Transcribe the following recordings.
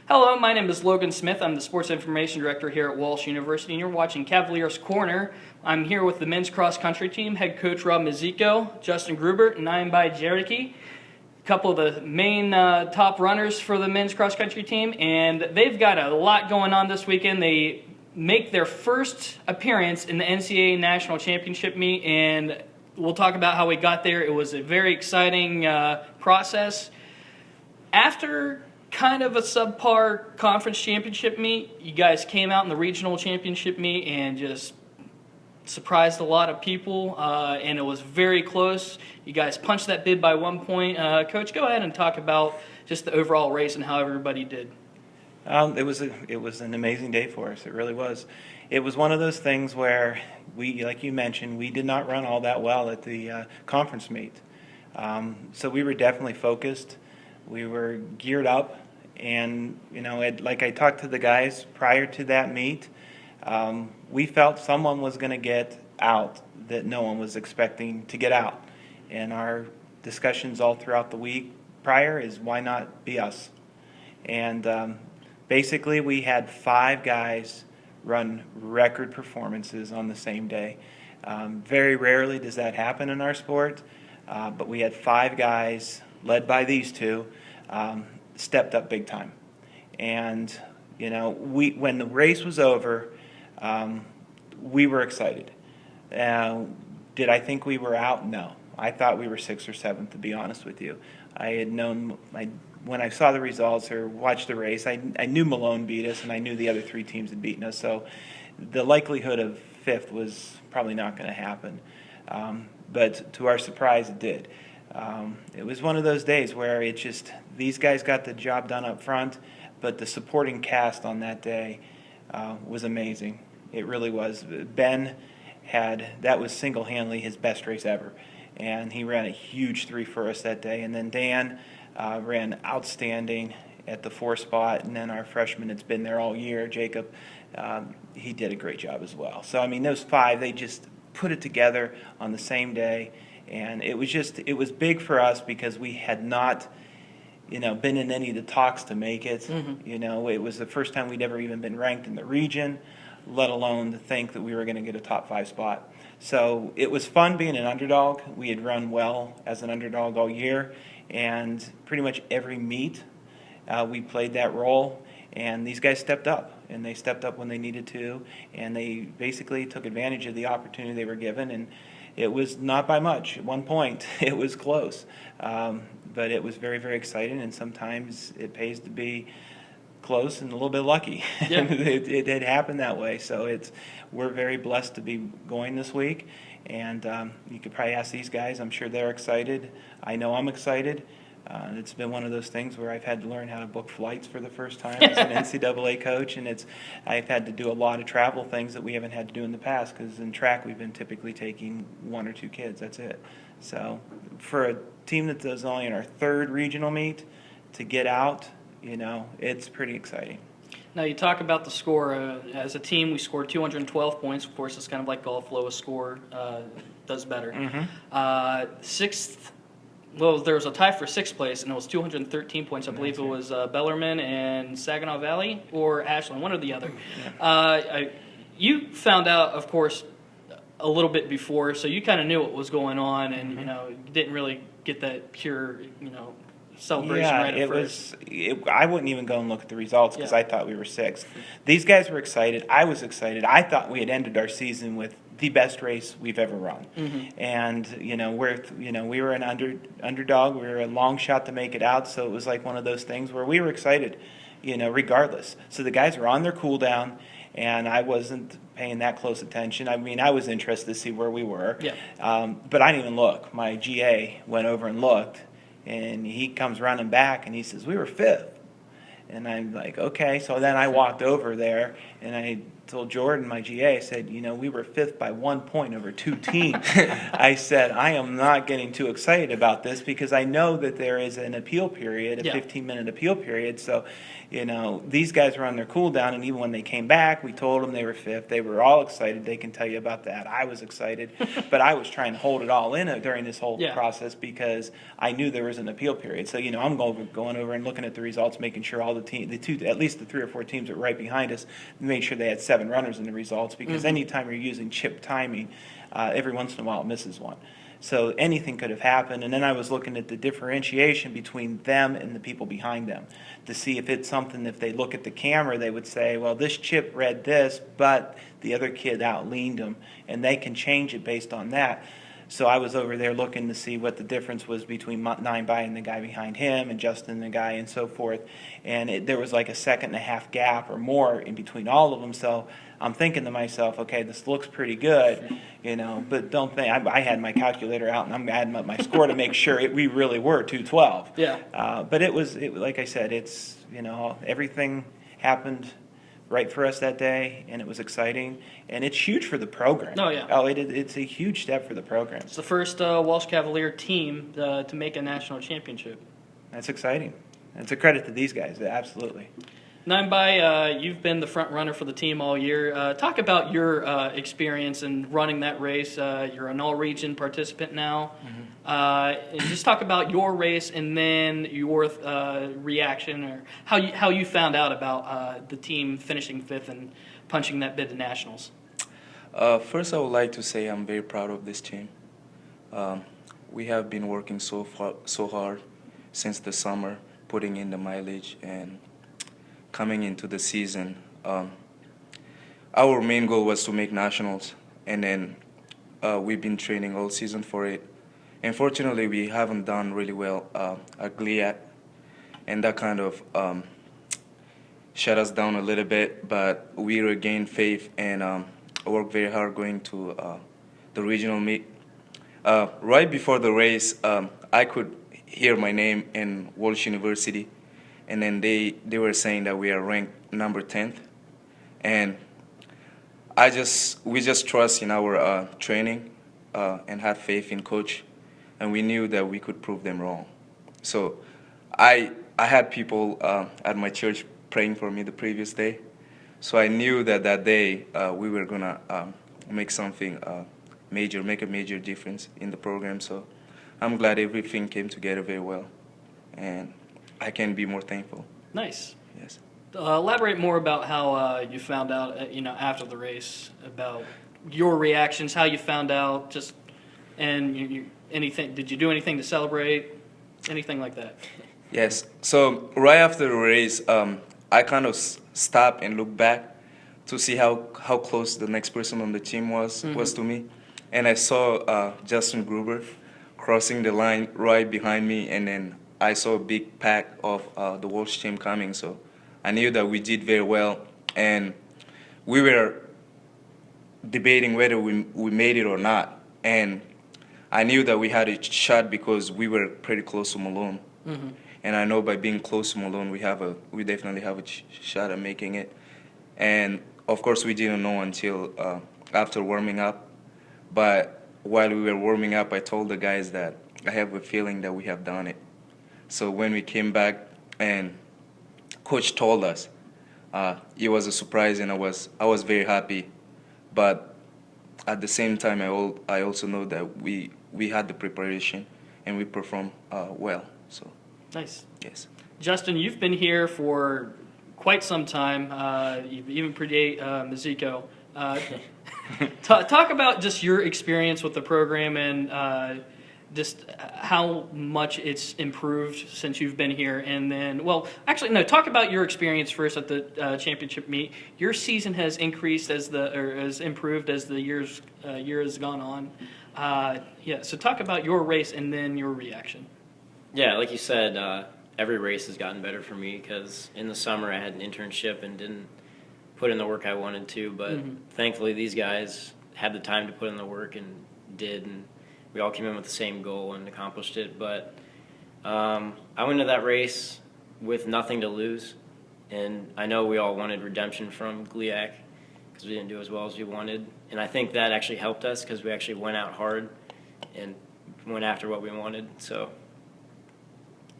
Hello, my name is Logan Smith. I'm the Sports Information Director here at Walsh University, and you're watching Cavaliers Corner. I'm here with the men's cross-country team, head coach Rob Mazzico, Justin Gruber, and I am by Jericho. A couple of the main top runners for the men's cross-country team, and they've got a lot going on this weekend. They make their first appearance in the NCAA National Championship meet, and we'll talk about how we got there. It was a very exciting process. After kind of a subpar conference championship meet, you guys came out in the regional championship meet and just surprised a lot of people, and it was very close. You guys punched that bid by 1 point. Coach, go ahead and talk about just the overall race and how everybody did. It was an amazing day for us. It really was. It was one of those things where we, like you mentioned, we did not run all that well at the conference meet. So we were definitely focused. We were geared up, and like I talked to the guys prior to that meet, we felt someone was going to get out that no one was expecting to get out. And our discussions all throughout the week prior is why not be us? And basically we had 5 guys run record performances on the same day. Very rarely does that happen in our sport, but we had 5 guys led by these 2, stepped up big time. And, when the race was over, we were excited. Did I think we were out? No. I thought we were 6th or 7th, to be honest with you. I had known, when I saw the results or watched the race, I knew Malone beat us, and I knew the other 3 teams had beaten us. So the likelihood of 5th was probably not going to happen. But to our surprise, it did. It was one of those days where it just, these guys got the job done up front, but the supporting cast on that day was amazing. It really was. Ben that was single-handedly his best race ever, and he ran a huge 3 for us that day. And then Dan ran outstanding at the 4 spot, and then our freshman that's been there all year, Jacob, he did a great job as well. So, those 5, they just put it together on the same day. And it was big for us because we had not, been in any of the talks to make it. Mm-hmm. It was the first time we'd ever even been ranked in the region, let alone to think that we were going to get a top 5 spot. So it was fun being an underdog. We had run well as an underdog all year, and pretty much every meet we played that role. And these guys stepped up, and they stepped up when they needed to, and they basically took advantage of the opportunity they were given. And it was not by much. At 1 point, it was close. But it was very, very exciting, and sometimes it pays to be close and a little bit lucky. Yeah. it had happened that way. So we're very blessed to be going this week. And you could probably ask these guys. I'm sure they're excited. I know I'm excited. It's been one of those things where I've had to learn how to book flights for the first time as an NCAA coach, and I've had to do a lot of travel things that we haven't had to do in the past, because in track we've been typically taking 1 or 2 kids. That's it. So for a team that is only in our 3rd regional meet to get out, it's pretty exciting. Now, you talk about the score. As a team, we scored 212 points. Of course, it's kind of like golf. Lowest score does better. Mm-hmm. 6th. Well, there was a tie for 6th place, and it was 213 points. I believe it was Bellarmine and Saginaw Valley, or Ashland, one or the other. Yeah. You found out, of course, a little bit before, so you kind of knew what was going on, and you didn't really get that pure, celebration right at first. I wouldn't even go and look at the results because I thought we were 6th. These guys were excited. I was excited. I thought we had ended our season with the best race we've ever run. Mm-hmm. And we were an underdog. We were a long shot to make it out, so it was like one of those things where we were excited, regardless. So the guys were on their cool down, and I wasn't paying that close attention. I was interested to see where we were. Yeah. But I didn't even look. My GA went over and looked, and he comes running back and he says, "We were 5th." And I'm like, okay. So then I walked over there and I told Jordan, my GA, I said, we were 5th by 1 point over 2 teams. I said, I am not getting too excited about this because I know that there is an appeal period, a 15-minute appeal period. So, these guys were on their cool down, and even when they came back, we told them they were 5th. They were all excited. They can tell you about that. I was excited, but I was trying to hold it all in during this whole process because I knew there was an appeal period. So, I'm going over and looking at the results, making sure all at least the 3 or 4 teams that were right behind us, made sure they had 7 runners in the results, because anytime you're using chip timing, every once in a while it misses one. So anything could have happened. And then I was looking at the differentiation between them and the people behind them to see if it's something, if they look at the camera, they would say, well, this chip read this, but the other kid out-leaned him, and they can change it based on that. So I was over there looking to see what the difference was between 9 by and the guy behind him, and Justin and the guy, and so forth. And there was like a 1.5-second gap or more in between all of them. So I'm thinking to myself, okay, this looks pretty good, but don't think, I had my calculator out and I'm adding up my score to make sure we really were 212. Yeah. But it was like I said, it's, everything happened right for us that day, and it was exciting, and it's huge for the program. Oh, yeah. It's a huge step for the program. It's the first Walsh Cavalier team to make a national championship. That's exciting. It's a credit to these guys, absolutely. 9 by, you've been the front runner for the team all year. Talk about your experience in running that race. You're an all-region participant now. And just talk about your race and then your reaction, or how you found out about the team finishing 5th and punching that bid to nationals. First, I would like to say I'm very proud of this team. We have been working so hard since the summer, putting in the mileage and coming into the season. Our main goal was to make nationals, and then we've been training all season for it. Unfortunately, we haven't done really well at GLIAC, and that kind of shut us down a little bit, but we regained faith and worked very hard going to the regional meet. Right before the race, I could hear my name in Walsh University, and then they were saying that we are ranked number 10th, and we just trust in our training and had faith in coach, and we knew that we could prove them wrong. So I had people at my church praying for me the previous day, so I knew that day we were gonna make something major, make a major difference in the program. So I'm glad everything came together very well, and I can't be more thankful. Nice. Yes. Elaborate more about how you found out, after the race, about your reactions, how you found out, and anything. Did you do anything to celebrate? Anything like that? Yes. So right after the race, I kind of stopped and looked back to see how close the next person on the team was to me, and I saw Justin Gruber crossing the line right behind me, and then I saw a big pack of the Walsh team coming. So I knew that we did very well, and we were debating whether we made it or not, and I knew that we had a shot because we were pretty close to Malone. And I know by being close to Malone, we definitely have a shot at making it. And of course, we didn't know until after warming up. But while we were warming up, I told the guys that I have a feeling that we have done it. So when we came back and coach told us, it was a surprise, and I was very happy. But at the same time, I also know that we had the preparation and we performed well. So. Nice. Yes. Justin, you've been here for quite some time. You even predate Mazzico. Talk about just your experience with the program and just how much it's improved since you've been here. And then, talk about your experience first at the championship meet. Your season has increased has improved as the year has gone on. So talk about your race and then your reaction. Yeah, like you said, every race has gotten better for me because in the summer I had an internship and didn't put in the work I wanted to, but thankfully these guys had the time to put in the work and did, and we all came in with the same goal and accomplished it. But I went into that race with nothing to lose, and I know we all wanted redemption from GLIAC because we didn't do as well as we wanted, and I think that actually helped us because we actually went out hard and went after what we wanted. So.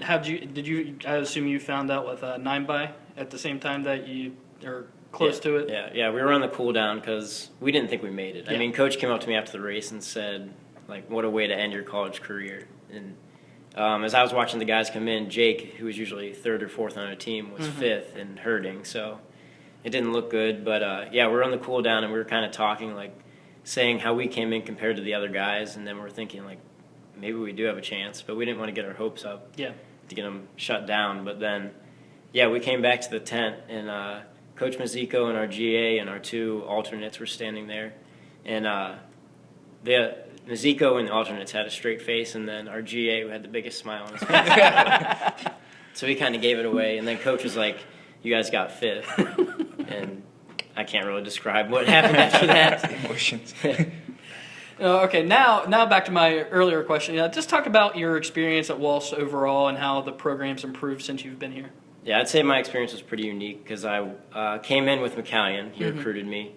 I assume you found out with 9 by at the same time that you are close to it? Yeah, we were on the cool down because we didn't think we made it. Yeah. I mean, Coach came up to me after the race and said, like, what a way to end your college career. And as I was watching the guys come in, Jake, who was usually third or fourth on a team, was fifth and hurting. So it didn't look good. But, yeah, we're on the cool down, and we were kind of talking, like, saying how we came in compared to the other guys. And then we're thinking, like, maybe we do have a chance. But we didn't want to get our hopes up to get them shut down. But then, yeah, we came back to the tent, and Coach Mazzico and our GA and our two alternates were standing there. And Mazzico and the alternates had a straight face, and then our GA had the biggest smile on his face. So he kind of gave it away. And then Coach was like, you guys got fifth. And I can't really describe what happened after that. Emotions. Okay, now back to my earlier question. Just talk about your experience at Walsh overall and how the program's improved since you've been here. Yeah, I'd say my experience was pretty unique because I came in with McCallion. He recruited me.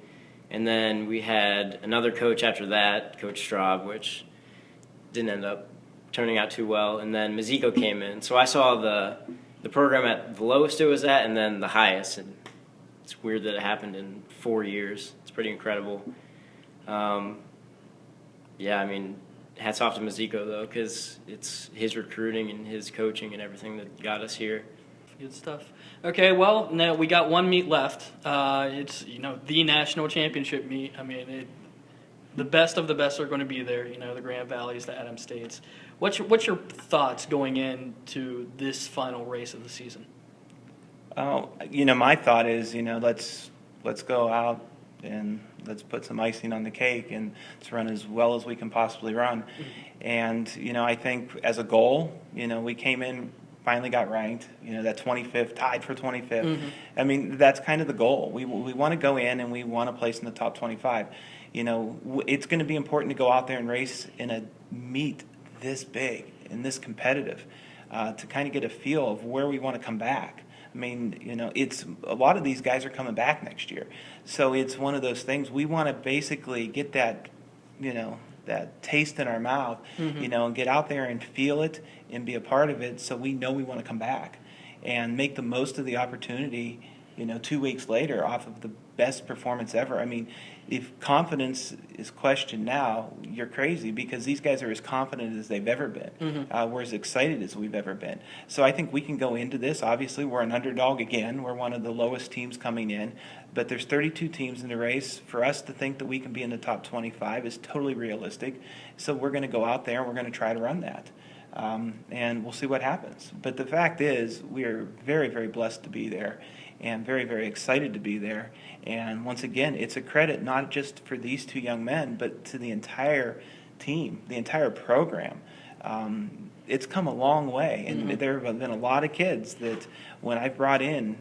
And then we had another coach after that, Coach Straub, which didn't end up turning out too well. And then Mazzico came in. So I saw the program at the lowest it was at and then the highest. And it's weird that it happened in 4 years. It's pretty incredible. Yeah, I mean, hats off to Mazzico, though, because it's his recruiting and his coaching and everything that got us here. Good stuff. Okay, well, now we got one meet left. It's the national championship meet. I mean, the best of the best are going to be there. The Grand Valleys, the Adams States. What's your thoughts going into this final race of the season? My thought is, let's go out and let's put some icing on the cake and let's run as well as we can possibly run. And, I think as a goal, we came in, finally got ranked, that 25th, tied for 25th. I mean, that's kind of the goal. We want to go in and we want to place in the top 25. It's going to be important to go out there and race in a meet this big and this competitive to kind of get a feel of where we want to come back. I mean, it's a lot of these guys are coming back next year. So it's one of those things we want to basically get that, that taste in our mouth, and get out there and feel it and be a part of it so we know we want to come back and make the most of the opportunity, 2 weeks later off of the best performance ever. I mean, if confidence is questioned now, you're crazy because these guys are as confident as they've ever been. We're as excited as we've ever been. So I think we can go into this. Obviously, we're an underdog again. We're one of the lowest teams coming in. But there's 32 teams in the race. For us to think that we can be in the top 25 is totally realistic. So we're going to go out there and we're going to try to run that. And we'll see what happens. But the fact is, we are very, very blessed to be there and very, very excited to be there. And once again, it's a credit not just for these two young men, but to the entire team, the entire program. It's come a long way. And there have been a lot of kids that when I brought in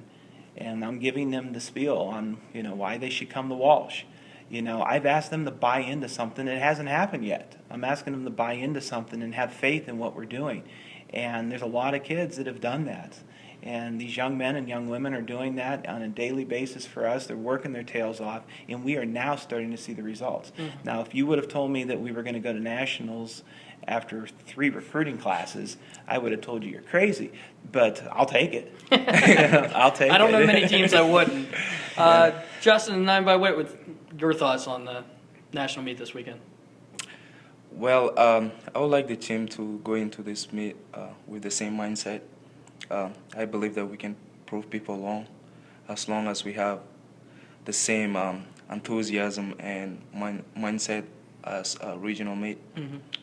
and I'm giving them the spiel on, why they should come to Walsh, I've asked them to buy into something that hasn't happened yet. I'm asking them to buy into something and have faith in what we're doing. And there's a lot of kids that have done that. And these young men and young women are doing that on a daily basis for us. They're working their tails off, and we are now starting to see the results. Now, if you would have told me that we were going to go to nationals after 3 recruiting classes, I would have told you you're crazy. But I'll take it. I'll take it. I don't know many teams I wouldn't. Justin and 9 by Whit, with your thoughts on the national meet this weekend? Well, I would like the team to go into this meet with the same mindset. I believe that we can prove people wrong as long as we have the same enthusiasm and mindset as a regional meet.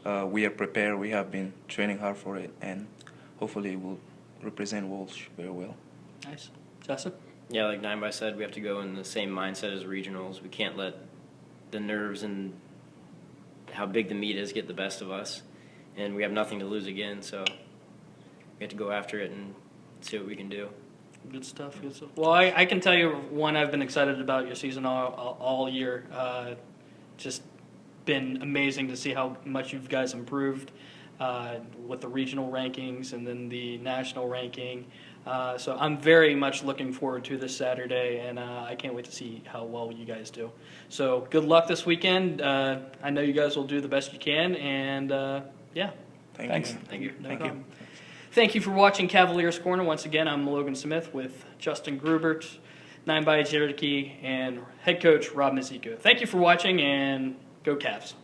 We are prepared. We have been training hard for it, and hopefully we'll represent Walsh very well. Nice. Justin? Yeah, like 9 by said, we have to go in the same mindset as regionals. We can't let the nerves and how big the meet is get the best of us. And we have nothing to lose again, so we have to go after it and see what we can do. Good stuff. Good stuff. Well, I can tell you one I've been excited about your season all year. Just been amazing to see how much you guys improved with the regional rankings and then the national ranking. So I'm very much looking forward to this Saturday, and I can't wait to see how well you guys do. So good luck this weekend. I know you guys will do the best you can, and yeah. Thanks. Thank you. No Thank problem. you. Thank you for watching Cavaliers Corner. Once again, I'm Logan Smith with Justin Grubert, 9 by Cherokee, and head coach Rob Mazzico. Thank you for watching, and go Cavs.